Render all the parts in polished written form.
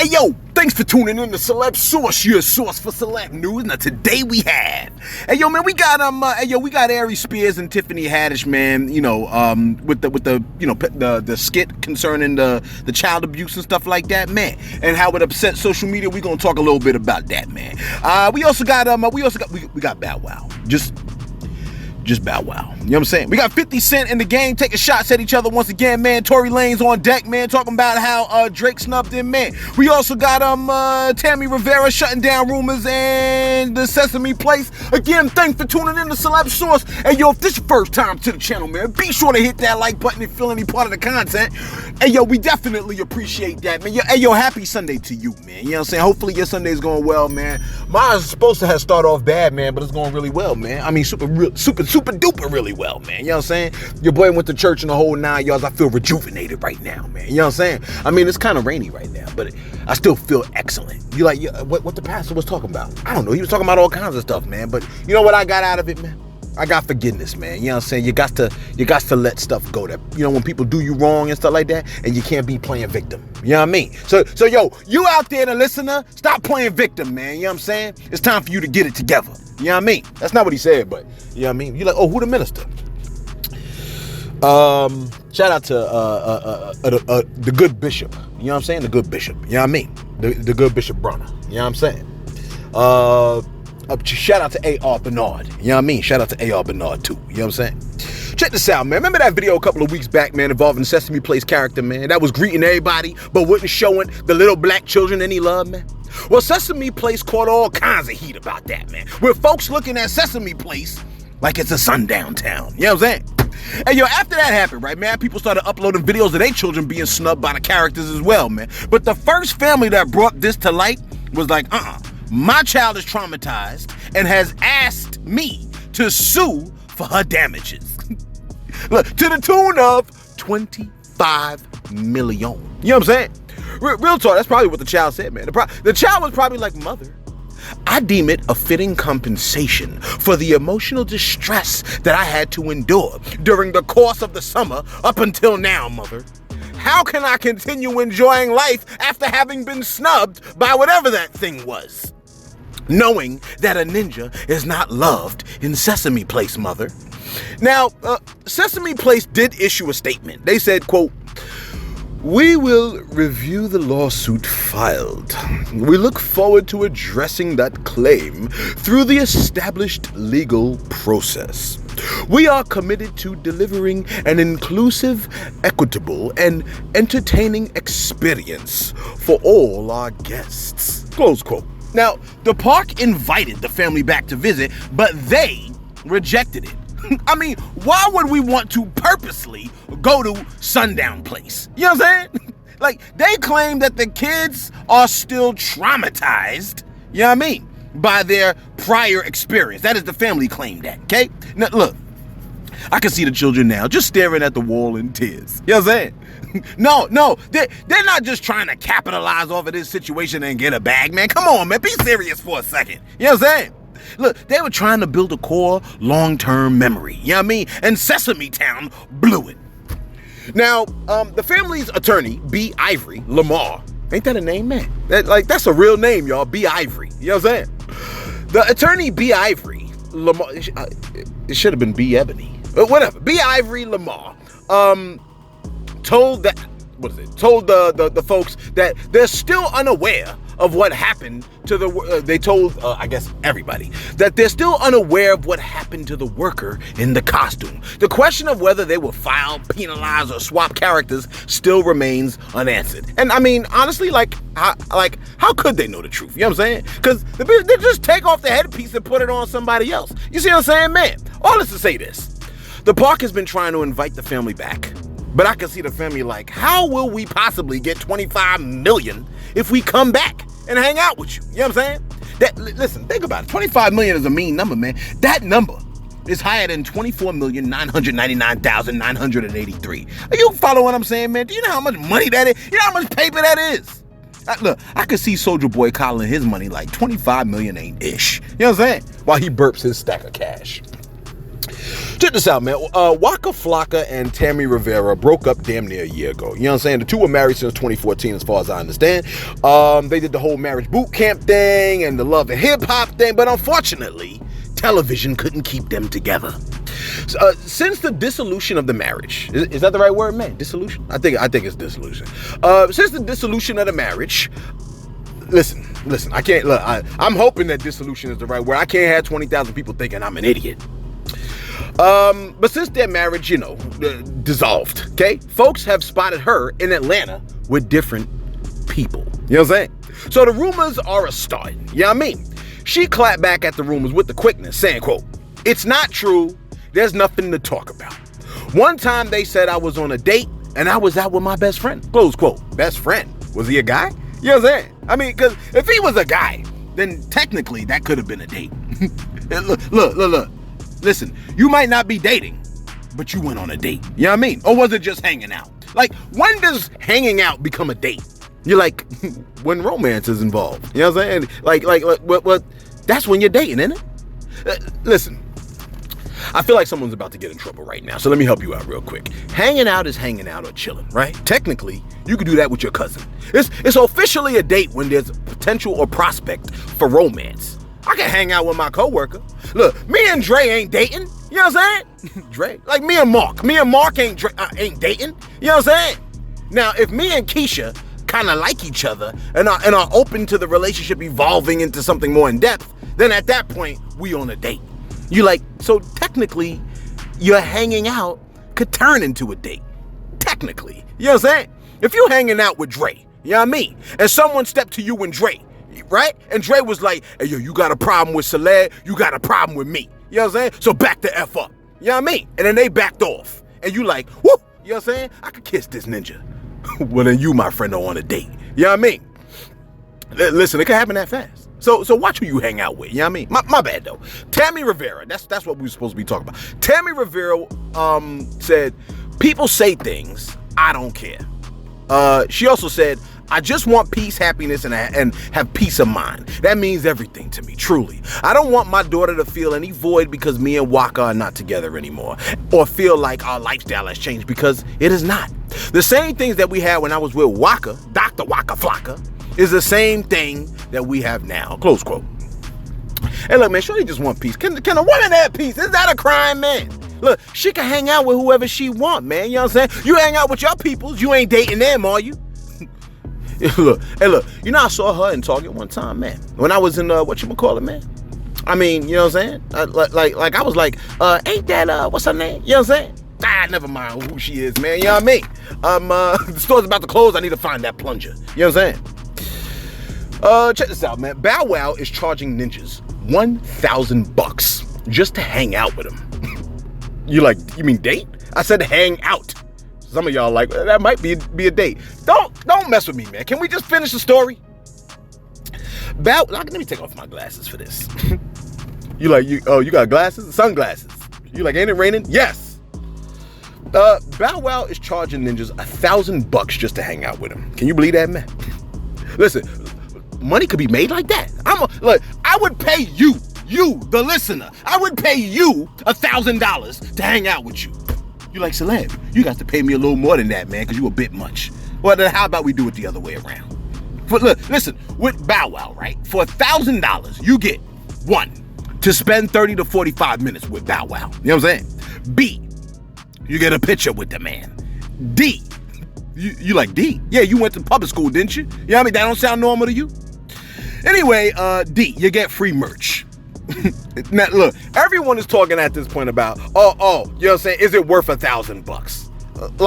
Hey yo, thanks for tuning in to Celeb Source, your source for celeb news. Now today we have, hey yo man, we got we got Aries Spears and Tiffany Haddish, man. You know, with the skit concerning the child abuse and stuff like that, man, and how it upset social media. We gonna talk a little bit about that, man. We got Bow Wow, just Bow Wow. You know what I'm saying? We got 50 Cent in the game taking shots at each other once again, man. Tory Lanez on deck, man, talking about how Drake snubbed him, man. We also got Tammy Rivera shutting down rumors and the Sesame Place. Again, thanks for tuning in to Celeb Source. And yo, if this is your first time to the channel, man, be sure to hit that like button if you feel any part of the content. And yo, we definitely appreciate that, man. Hey yo, happy Sunday to you, man. You know what I'm saying? Hopefully your Sunday's going well, man. Mine's supposed to have started off bad, man, but it's going really well, man. I mean, super duper really well, man. You know what I'm saying? Your boy went to church in the whole 9 yards. I feel rejuvenated right now, man. You know what I'm saying? I mean, it's kind of rainy right now, but I still feel excellent. You like what the pastor was talking about? I don't know. He was talking about all kinds of stuff, man. But you know what I got out of it, man? I got forgiveness, man. You know what I'm saying? You got to let stuff go. That, you know, when people do you wrong and stuff like that, and you can't be playing victim. You know what I mean? So yo, you out there, the listener, stop playing victim, man. You know what I'm saying? It's time for you to get it together. You know what I mean? That's not what he said, but you know what I mean? You're like, oh, who the minister? Shout out to the good bishop. You know what I'm saying? The good bishop. You know what I mean? The good Bishop Bronner. You know what I'm saying? Shout out to A.R. Bernard. You know what I mean? Shout out to A.R. Bernard too. You know what I'm saying? Check this out, man. Remember that video a couple of weeks back, man, involving Sesame Place character, man, that was greeting everybody but wasn't showing the little black children any love, man? Well, Sesame Place caught all kinds of heat about that, man, with folks looking at Sesame Place like it's a sundown town. You know what I'm saying? And yo, after that happened, right, man, people started uploading videos of their children being snubbed by the characters as well, man. But the first family that brought this to light was like, my child is traumatized and has asked me to sue for her damages. Look, to the tune of $25 million. You know what I'm saying? Real talk, that's probably what the child said, man. The child was probably like, mother, I deem it a fitting compensation for the emotional distress that I had to endure during the course of the summer up until now, mother. How can I continue enjoying life after having been snubbed by whatever that thing was? Knowing that a ninja is not loved in Sesame Place, mother. Now, Sesame Place did issue a statement. They said, quote, "We will review the lawsuit filed. We look forward to addressing that claim through the established legal process. We are committed to delivering an inclusive, equitable, and entertaining experience for all our guests." Close quote. Now, the park invited the family back to visit, but they rejected it. I mean, why would we want to purposely go to Sundown Place? You know what I'm saying? Like, they claim that the kids are still traumatized, you know what I mean, by their prior experience. That is the family claim that, okay? Now, look, I can see the children now just staring at the wall in tears. You know what I'm saying? No, they're not just trying to capitalize off of this situation and get a bag, man. Come on, man, be serious for a second. You know what I'm saying? Look, they were trying to build a core long-term memory, you know what I mean? And Sesame Town blew it. Now, the family's attorney, B. Ivory Lamar, ain't that a name, man? That's a real name, y'all, B. Ivory, you know what I'm saying? The attorney, B. Ivory Lamar, it should have been B. Ebony, but whatever, B. Ivory Lamar, told the folks that they're still unaware of what happened to they told, I guess, everybody, that they're still unaware of what happened to the worker in the costume. The question of whether they will file, penalize, or swap characters still remains unanswered. And I mean, honestly, how could they know the truth? You know what I'm saying? Because they just take off the headpiece and put it on somebody else. You see what I'm saying, man? All this to say this. The park has been trying to invite the family back, but I can see the family like, how will we possibly get 25 million if we come back and hang out with you? You know what I'm saying? Listen, think about it. 25 million is a mean number, man. That number is higher than 24,999,983. You follow what I'm saying, man? Do you know how much money that is? You know how much paper that is? Look, I could see Soulja Boy calling his money like 25 million ain't ish. You know what I'm saying? While he burps his stack of cash. Check this out, man. Waka Flocka and Tammy Rivera broke up damn near a year ago. You know what I'm saying? The two were married since 2014, as far as I understand. They did the whole marriage boot camp thing and the love and hip hop thing, but unfortunately, television couldn't keep them together. Since the dissolution of the marriage, is that the right word, man? Dissolution? I think it's dissolution. Since the dissolution of the marriage, listen, I can't, look, I'm hoping that dissolution is the right word. I can't have 20,000 people thinking I'm an idiot. But since their marriage, dissolved, okay, folks have spotted her in Atlanta with different people. You know what I'm saying? So the rumors are a start. You know what I mean? She clapped back at the rumors with the quickness, saying, quote, "It's not true. There's nothing to talk about. One time they said I was on a date and I was out with my best friend." Close quote. Best friend. Was he a guy? You know what I'm saying? I mean, because if he was a guy, then technically that could have been a date. Look. Listen, you might not be dating, but you went on a date. You know what I mean? Or was it just hanging out? Like, when does hanging out become a date? You're like, when romance is involved. You know what I'm saying? Like, what? That's when you're dating, isn't it? Listen, I feel like someone's about to get in trouble right now, so let me help you out real quick. Hanging out is hanging out or chilling, right? Technically, you could do that with your cousin. It's officially a date when there's potential or prospect for romance. I can hang out with my coworker. Look, me and Dre ain't dating. You know what I'm saying? Dre, like me and Mark ain't dating. You know what I'm saying? Now, if me and Keisha kind of like each other and are open to the relationship evolving into something more in depth, then at that point, we on a date. So technically, your hanging out could turn into a date. Technically. You know what I'm saying? If you hanging out with Dre, you know what I mean? And someone stepped to you and Dre, right? And Dre was like, "Hey, yo, you got a problem with Celebs, you got a problem with me." You know what I'm saying? So back the F up. You know what I mean? And then they backed off. And you like, whoop, you know what I'm saying? I could kiss this ninja. Well, then you, my friend, are on a date. You know what I mean? Listen, it can happen that fast. So watch who you hang out with. You know what I mean? My bad, though. Tammy Rivera, that's what we were supposed to be talking about. Tammy Rivera said, "People say things, I don't care." She also said, "I just want peace, happiness, and have peace of mind. That means everything to me, truly. I don't want my daughter to feel any void because me and Waka are not together anymore, or feel like our lifestyle has changed, because it is not. The same things that we had when I was with Waka, Dr. Waka Flocka, is the same thing that we have now." Close quote. Hey, look, man, shorty just want peace. Can a woman have peace? Is that a crime, man? Look, she can hang out with whoever she want, man. You know what I'm saying? You hang out with your peoples. You ain't dating them, are you? Look, I saw her in Target one time, man. When I was in, whatchamacallit, man? I mean, you know what I'm saying? Like I was like, ain't that, what's her name? You know what I'm saying? Never mind who she is, man. You know what I mean? The store's about to close. I need to find that plunger. You know what I'm saying? Check this out, man. Bow Wow is charging ninjas $1,000 just to hang out with him. You mean date? I said hang out. Some of y'all like, that might be a date. Don't mess with me, man. Can we just finish the story? Let me take off my glasses for this. You got glasses? Sunglasses. You like, ain't it raining? Yes. Bow Wow is charging ninjas $1,000 just to hang out with him. Can you believe that, man? Listen, money could be made like that. I would pay you, the listener. I would pay you $1,000 to hang out with you. You like, Celeb, you got to pay me a little more than that, man, because you a bit much. Well, then how about we do it the other way around? But look, listen, with Bow Wow, right? For $1,000, you get, 1, to spend 30 to 45 minutes with Bow Wow. You know what I'm saying? B, you get a picture with the man. D, you like D? Yeah, you went to public school, didn't you? You know what I mean? That don't sound normal to you? Anyway, D, you get free merch. Now, look, everyone is talking at this point about, you know what I'm saying? Is it worth $1,000?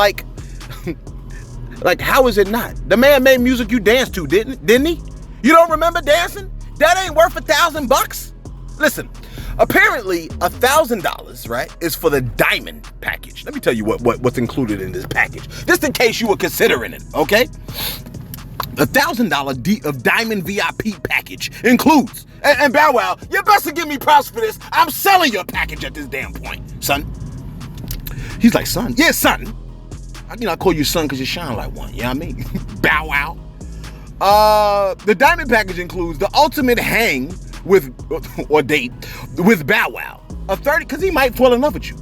Like, how is it not? The man made music you danced to, didn't he? You don't remember dancing? That ain't worth $1,000? Listen, apparently $1,000, right, is for the diamond package. Let me tell you what's included in this package, just in case you were considering it, okay? $1,000 of diamond VIP package includes, and Bow Wow, you best to give me props for this. I'm selling your package at this damn point, son. He's like, son? Yeah, son. I call you son because you shine like one, you know what I mean? Bow Wow. The diamond package includes the ultimate hang with, or date, with Bow Wow. A 30, because he might fall in love with you.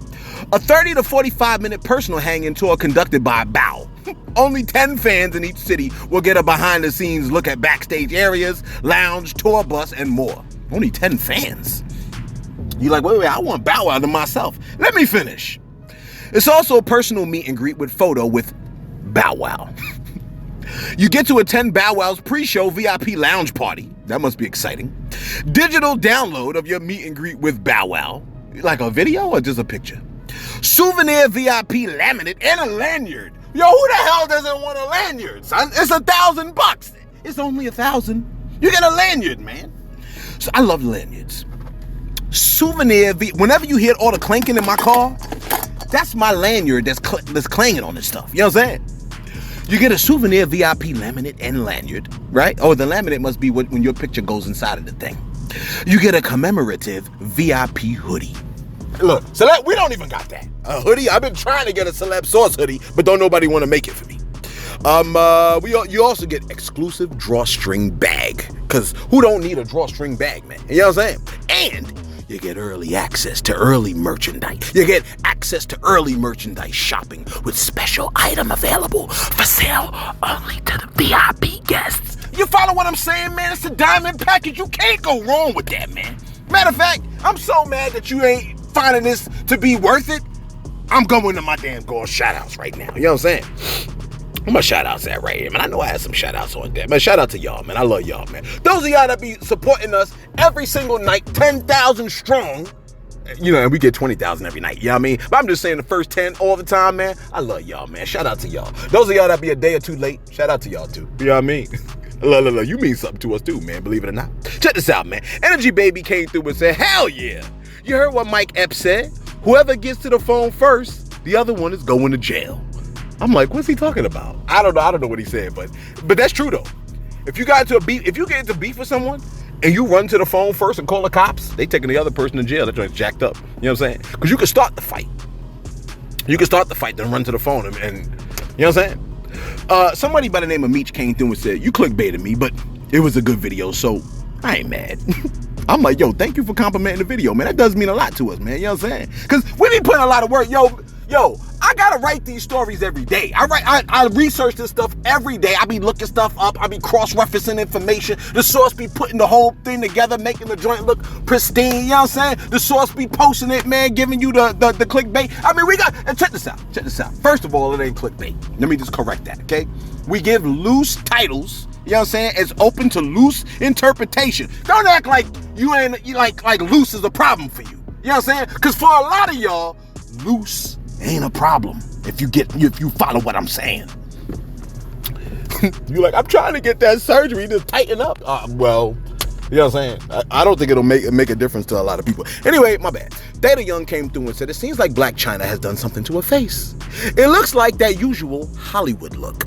A 30 to 45 minute personal hanging tour conducted by Bow. Only 10 fans in each city will get a behind the scenes look at backstage areas, lounge, tour bus, and more. Only 10 fans. You're like, wait, I want Bow Wow to myself. Let me finish. It's also a personal meet and greet with photo with Bow Wow. You get to attend Bow Wow's pre-show VIP lounge party. That must be exciting. Digital download of your meet and greet with Bow Wow. Like a video or just a picture? Souvenir VIP laminate and a lanyard. Yo, who the hell doesn't want a lanyard, son? It's $1,000. It's only $1,000. You get a lanyard, man. So I love lanyards. Souvenir, whenever you hear all the clanking in my car, that's my lanyard that's clanging on this stuff. You know what I'm saying? You get a souvenir VIP laminate and lanyard, right? Oh, the laminate must be when your picture goes inside of the thing. You get a commemorative VIP hoodie. Look, Celeb, we don't even got that. A hoodie? I've been trying to get a Celeb Source hoodie, but don't nobody want to make it for me. You also get exclusive drawstring bag, because who don't need a drawstring bag, man? You know what I'm saying? And you get early access to early merchandise. You get access to early merchandise shopping with special item available for sale only to the VIP guests. You follow what I'm saying, man? It's a diamond package. You can't go wrong with that, man. Matter of fact, I'm so mad that you ain't finding this to be worth it. I'm going to my damn girl shoutouts right now. You know what I'm saying? Where my shoutouts at right here, man? I know I had some shoutouts on there. Man, shout out to y'all, man. I love y'all, man. Those of y'all that be supporting us every single night, 10,000 strong. You know, and we get 20,000 every night. You know what I mean? But I'm just saying the first 10 all the time, man. I love y'all, man. Shout out to y'all. Those of y'all that be a day or two late, shout out to y'all too. You know what I mean? Look, you mean something to us too, man. Believe it or not. Check this out, man. Energy Baby came through and said, hell yeah. You heard what Mike Epps said? Whoever gets to the phone first, the other one is going to jail. I'm like, what's he talking about? I don't know what he said, but that's true though. If you get into beef with someone and you run to the phone first and call the cops, they taking the other person to jail. They're trying to jacked up. You know what I'm saying? Because you can start the fight. You can start the fight, then run to the phone and you know what I'm saying? Somebody by the name of Meech came through and said, you clickbaited me, but it was a good video, so I ain't mad. I'm like, yo, thank you for complimenting the video, man. That does mean a lot to us, man. You know what I'm saying? Because we be putting a lot of work. Yo, I gotta write these stories every day. I research this stuff every day. I be looking stuff up. I be cross-referencing information. The source be putting the whole thing together, making the joint look pristine. You know what I'm saying? The source be posting it, man, giving you the clickbait. I mean, and check this out. First of all, it ain't clickbait. Let me just correct that, okay? We give loose titles. You know what I'm saying? It's open to loose interpretation. Don't act like you like loose is a problem for you. You know what I'm saying? Because for a lot of y'all, loose ain't a problem if you follow what I'm saying. You're like, I'm trying to get that surgery to tighten up. Well, you know what I'm saying? I don't think it'll make a difference to a lot of people. Anyway, my bad. Theta Young came through and said, it seems like Black China has done something to her face. It looks like that usual Hollywood look.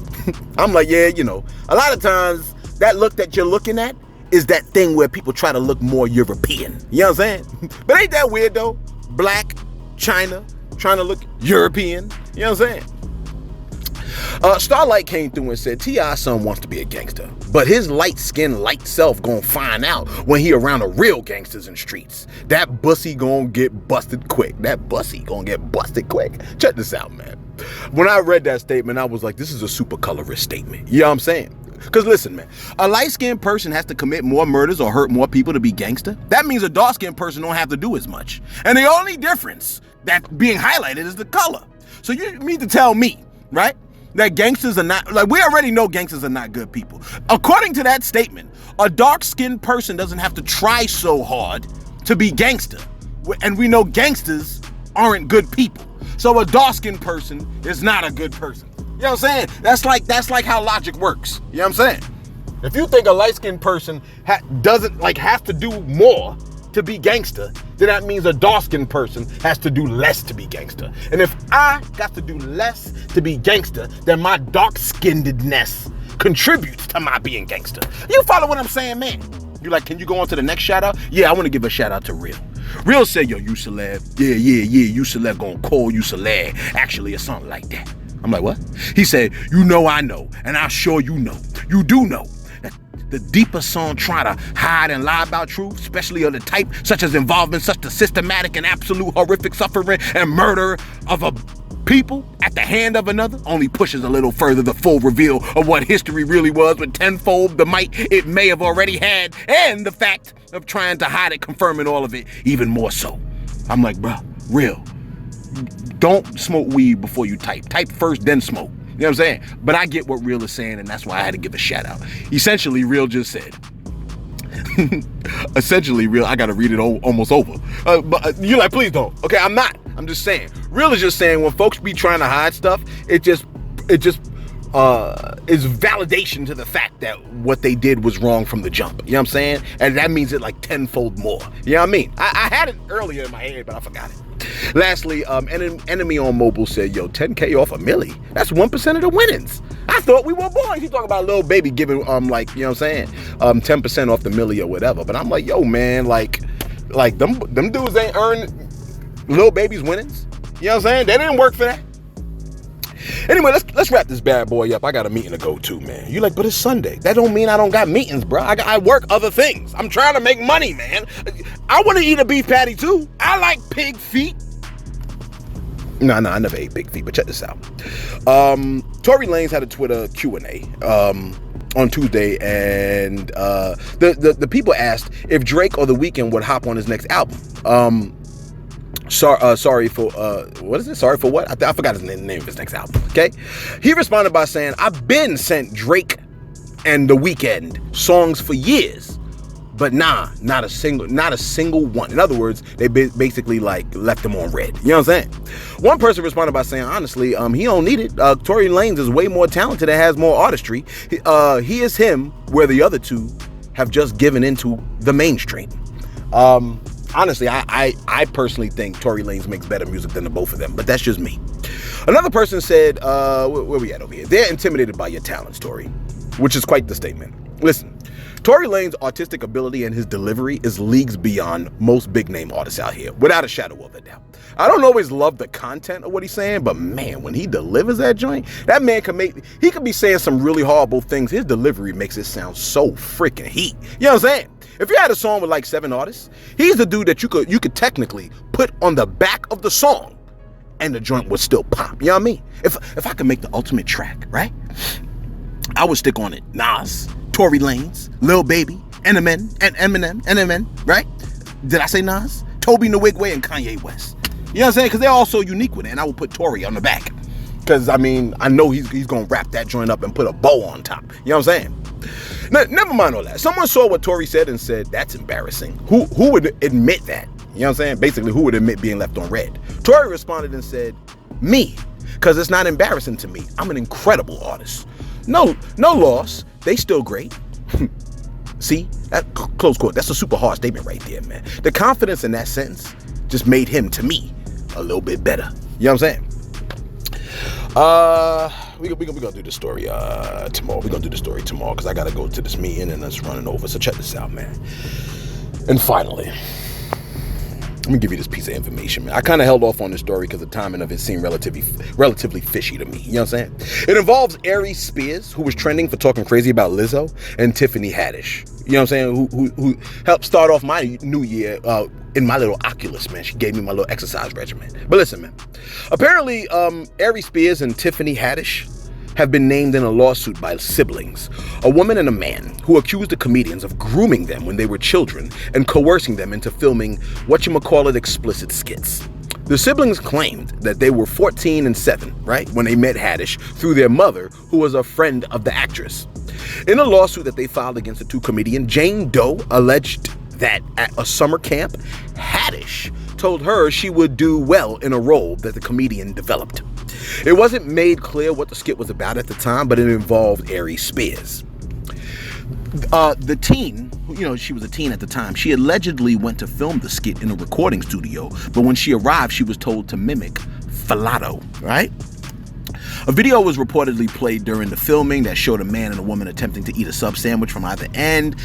I'm like, yeah, you know, a lot of times that look that you're looking at is that thing where people try to look more European. You know what I'm saying? But ain't that weird though? Black China trying to look European. You know what I'm saying? Starlight came through and said, T.I.'s son wants to be a gangster, but his light-skinned, light self gonna find out when he around the real gangsters in streets. That bussy gonna get busted quick. Check this out, man. When I read that statement, I was like, this is a super colorist statement. You know what I'm saying? Because listen, man, a light-skinned person has to commit more murders or hurt more people to be gangster. That means a dark-skinned person don't have to do as much. And the only difference that being highlighted is the color. So you mean to tell me, right, that gangsters are not, like, we already know gangsters are not good people. According to that statement, a dark-skinned person doesn't have to try so hard to be gangster. And we know gangsters aren't good people. So a dark-skinned person is not a good person. You know what I'm saying? That's like how logic works. You know what I'm saying? If you think a light-skinned person doesn't have to do more to be gangster, then that means a dark-skinned person has to do less to be gangster. And if I got to do less to be gangster, then my dark-skinnedness contributes to my being gangster. You follow what I'm saying, man? You like, can you go on to the next shout out? Yeah, I want to give a shout out to Real. Real said, yo, you celeb. Yeah, you celeb gonna call you celeb. Actually, or something like that. I'm like, what? He said, you know I know, and I'm sure you know. You do know the deeper song trying to hide and lie about truth, especially of the type such as involvement such the systematic and absolute horrific suffering and murder of a people at the hand of another, only pushes a little further the full reveal of what history really was, with tenfold the might it may have already had, and the fact of trying to hide it confirming all of it even more so. I'm like, bro, real. Don't smoke weed before you type. Type first, then smoke. You know what I'm saying? But I get what Real is saying, and that's why I had to give a shout out. Essentially, Real just said, essentially, Real, I got to read it almost over. But you're like, please don't. Okay, I'm not. I'm just saying. Real is just saying when folks be trying to hide stuff, it just is validation to the fact that what they did was wrong from the jump. You know what I'm saying? And that means it like tenfold more. You know what I mean? I had it earlier in my head, but I forgot it. Lastly, Enemy on Mobile said, yo, 10K off a milli. That's 1% of the winnings. I thought we were boys. He talking about Lil Baby giving, like, you know what I'm saying? 10% off the milli or whatever. But I'm like, yo, man, like them dudes ain't earned Lil Baby's winnings. You know what I'm saying? They didn't work for that. Anyway, let's wrap this bad boy up. I got a meeting to go to, man. You like, but it's Sunday. That don't mean I don't got meetings, bro. I work other things. I'm trying to make money, man. I want to eat a beef patty too. I like pig feet. No, I never ate pig feet, but check this out. Tory Lanez had a Twitter Q&A on Tuesday, and the people asked if Drake or The Weeknd would hop on his next album. Sorry for what is it? Sorry for what? I forgot his name of his next album. Okay, he responded by saying, "I've been sent Drake and The Weeknd songs for years, but not a single one." In other words, they basically like left them on red. You know what I'm saying? One person responded by saying, "Honestly, he don't need it. Tory Lanez is way more talented and has more artistry. He is him, where the other two have just given into the mainstream." Honestly, I personally think Tory Lanez makes better music than the both of them, but that's just me. Another person said, where we at over here? They're intimidated by your talents, Tory, which is quite the statement. Listen, Tory Lanez's artistic ability and his delivery is leagues beyond most big name artists out here, without a shadow of a doubt. I don't always love the content of what he's saying, but man, when he delivers that joint, that man he could be saying some really horrible things. His delivery makes it sound so freaking heat. You know what I'm saying? If you had a song with like 7 artists, he's the dude that you could technically put on the back of the song and the joint would still pop. You know what I mean? If I could make the ultimate track, right? I would stick on it Nas, Tory Lanez, Lil Baby, Eminem, right? Did I say Nas? Toby Nwigwe and Kanye West. You know what I'm saying? Because they're all so unique with it, and I would put Tory on the back. Because, I mean, I know he's going to wrap that joint up and put a bow on top. You know what I'm saying? Now, never mind all that. Someone saw what Tory said and said, that's embarrassing. Who would admit that? You know what I'm saying? Basically, who would admit being left on red? Tory responded and said, me. Because it's not embarrassing to me. I'm an incredible artist. No loss. They still great. See? That, close quote. That's a super hard statement right there, man. The confidence in that sentence just made him, to me, a little bit better. You know what I'm saying? We're gonna do the story tomorrow. We're gonna do the story tomorrow because I gotta go to this meeting and it's running over. So check this out, man. And finally, let me give you this piece of information, man. I kind of held off on this story because the timing of it seemed relatively fishy to me. You know what I'm saying? It involves Aries Spears, who was trending for talking crazy about Lizzo, and Tiffany Haddish. You know what I'm saying? Who helped start off my new year in my little Oculus, man. She gave me my little exercise regimen. But listen, man. Apparently, Aries Spears and Tiffany Haddish have been named in a lawsuit by siblings, a woman and a man, who accused the comedians of grooming them when they were children and coercing them into filming whatchamacallit explicit skits. The siblings claimed that they were 14 and 7, right, when they met Haddish through their mother, who was a friend of the actress. In a lawsuit that they filed against the two comedians, Jane Doe alleged that at a summer camp, Haddish told her she would do well in a role that the comedian developed. It wasn't made clear what the skit was about at the time, but it involved Aries Spears. The teen, you know, she was a teen at the time, she allegedly went to film the skit in a recording studio, but when she arrived, she was told to mimic Falado, right? A video was reportedly played during the filming that showed a man and a woman attempting to eat a sub sandwich from either end.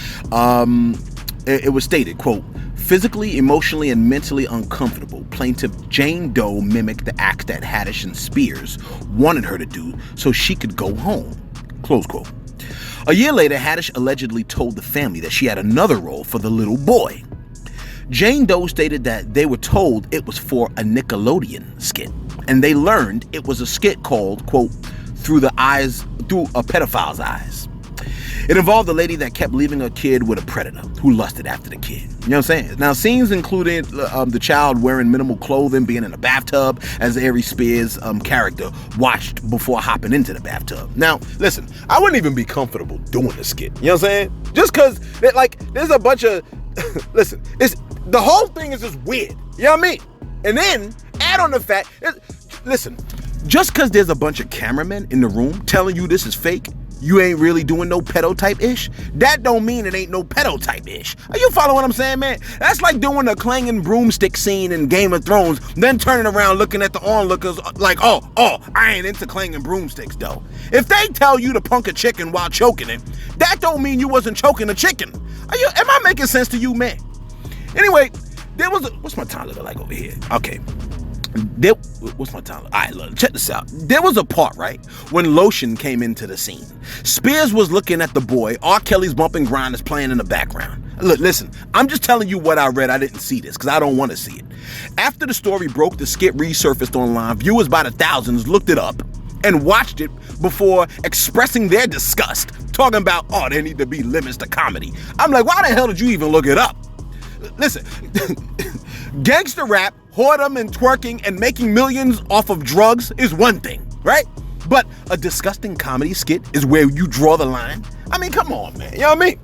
It was stated, quote, physically, emotionally, and mentally uncomfortable, plaintiff Jane Doe mimicked the acts that Haddish and Spears wanted her to do so she could go home, close quote. A year later, Haddish allegedly told the family that she had another role for the little boy. Jane Doe stated that they were told it was for a Nickelodeon skit, and they learned it was a skit called, quote, through a pedophile's eyes. It involved a lady that kept leaving her kid with a predator who lusted after the kid. You know what I'm saying? Now, scenes included the child wearing minimal clothing, being in a bathtub, as Aries Spears' character watched before hopping into the bathtub. Now, listen, I wouldn't even be comfortable doing a skit. You know what I'm saying? Just because, there's a bunch of, listen, the whole thing is just weird. You know what I mean? And then, add on the fact, listen, just because there's a bunch of cameramen in the room telling you this is fake, you ain't really doing no pedo type ish, that don't mean it ain't no pedo type ish. Are you following what I'm saying, man? That's like doing a clanging broomstick scene in Game of Thrones, then turning around looking at the onlookers like, oh, I ain't into clanging broomsticks though. If they tell you to punk a chicken while choking it, that don't mean you wasn't choking a chicken. Am I making sense to you, man? Anyway, there was what's my time looking like over here? Okay. What's my time? All right, look, check this out. There was a part, right, when Lotion came into the scene. Spears was looking at the boy. R. Kelly's Bump and Grind is playing in the background. Look, listen, I'm just telling you what I read. I didn't see this because I don't want to see it. After the story broke, the skit resurfaced online. Viewers by the thousands looked it up and watched it before expressing their disgust, talking about, oh, there need to be limits to comedy. I'm like, why the hell did you even look it up? Listen, gangster rap, whoredom and twerking and making millions off of drugs is one thing, right? But a disgusting comedy skit is where you draw the line. I mean, come on, man. You know what I mean?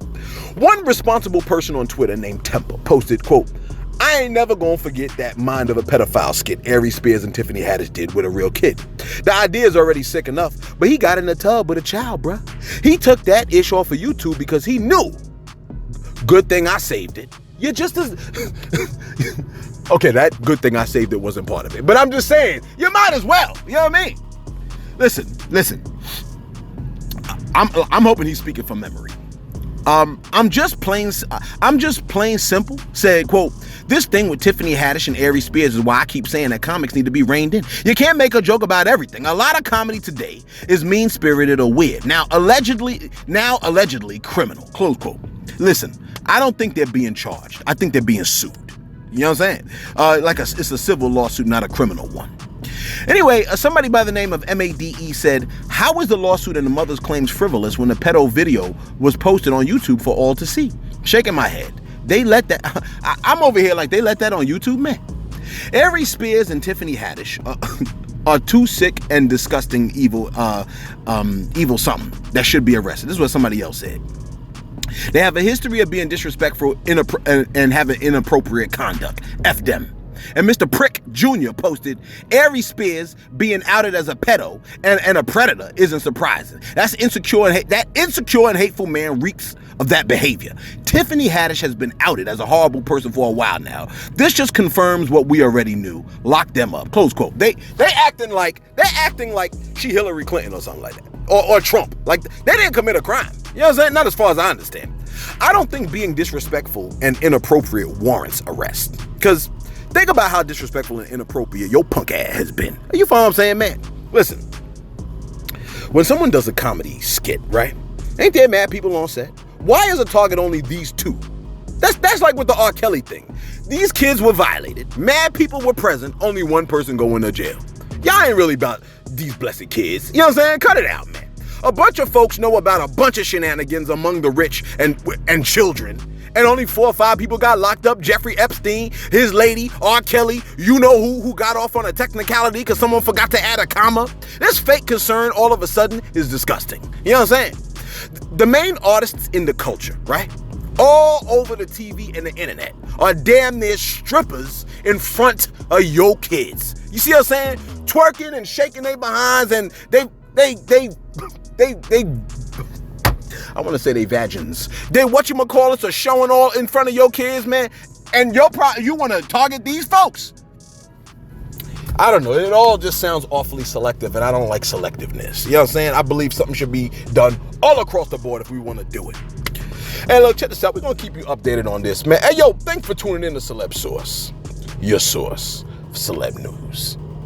One responsible person on Twitter named Temple posted, quote, I ain't never gonna forget that Mind of a Pedophile skit Aries Spears and Tiffany Haddish did with a real kid. The idea is already sick enough, but he got in the tub with a child, bruh. He took that ish off of YouTube because he knew. Good thing I saved it. You're just as... Okay, that good thing I saved it wasn't part of it. But I'm just saying, you might as well. You know what I mean? Listen. I'm hoping he's speaking from memory. I'm just plain simple said, quote, this thing with Tiffany Haddish and Aries Spears is why I keep saying that comics need to be reined in. You can't make a joke about everything. A lot of comedy today is mean-spirited or weird. Now allegedly criminal, close quote. Listen, I don't think they're being charged. I think they're being sued. You know what I'm saying? It's a civil lawsuit, not a criminal one. Anyway, somebody by the name of MADE said, how is the lawsuit and the mother's claims frivolous when the pedo video was posted on YouTube for all to see? Shaking my head. They let that, I'm over here like they let that on YouTube, man. Aries Spears and Tiffany Haddish are too sick and disgusting evil something that should be arrested. This is what somebody else said. They have a history of being disrespectful and having inappropriate conduct. F them. And Mr. Prick Jr. posted, Aries Spears being outed as a pedo and a predator isn't surprising. That insecure and hateful man reeks of that behavior. Tiffany Haddish has been outed as a horrible person for a while now. This just confirms what we already knew. Lock them up. Close quote. They're acting like she Hillary Clinton or something like that. Or Trump. Like, they didn't commit a crime. You know what I'm saying? Not as far as I understand. I don't think being disrespectful and inappropriate warrants arrest. Because think about how disrespectful and inappropriate your punk ass has been. You follow what I'm saying, man? Listen, when someone does a comedy skit, right? Ain't there mad people on set? Why is the target only these two? That's like with the R. Kelly thing. These kids were violated. Mad people were present. Only one person going to jail. Y'all ain't really about these blessed kids. You know what I'm saying? Cut it out, man. A bunch of folks know about a bunch of shenanigans among the rich and children. And only 4 or 5 people got locked up. Jeffrey Epstein, his lady, R. Kelly, you know who got off on a technicality because someone forgot to add a comma. This fake concern all of a sudden is disgusting. You know what I'm saying? The main artists in the culture, right? All over the TV and the internet are damn near strippers in front of your kids. You see what I'm saying? Twerking and shaking their behinds, and they I want to say they vagins. They whatchamacallits are showing all in front of your kids, man. And you want to target these folks. I don't know. It all just sounds awfully selective, and I don't like selectiveness. You know what I'm saying? I believe something should be done all across the board if we want to do it. And look, check this out. We're going to keep you updated on this, man. Hey, yo, thanks for tuning in to Celeb Source. Your source for celeb news.